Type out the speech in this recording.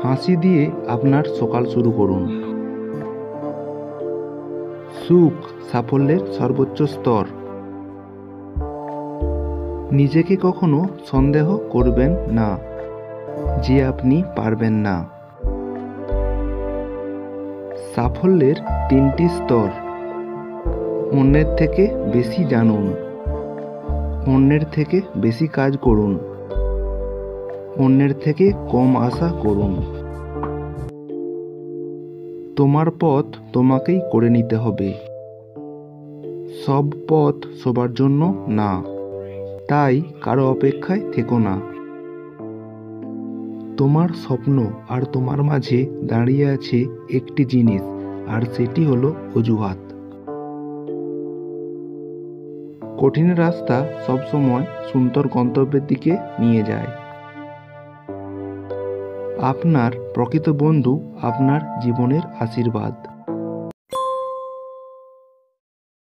হাসি দিয়ে আপনার সকাল শুরু করুন। সুখ সাফল্যের সর্বোচ্চ স্তর। নিজেকে কখনো সন্দেহ করবেন না যে আপনি পারবেন না। সাফল্যের 3টি স্তর। অন্যের থেকে বেশি জানুন, অন্যের থেকে বেশি কাজ করুন, অন্যের থেকে কম আশা করুন। তোমার পথ তোমাকেই করে নিতে হবে। সব পথ সবার জন্য না, তাই কারো অপেক্ষায় থেকো না। তোমার স্বপ্ন আর তোমার মাঝে দাঁড়িয়ে আছে একটি জিনিস, আর সেটি হলো অজুহাত। কঠিন রাস্তা সবসময় সুন্দর গন্তব্যের দিকে নিয়ে যায়। আপনার প্রকৃত বন্ধু আপনার জীবনের আশীর্বাদ।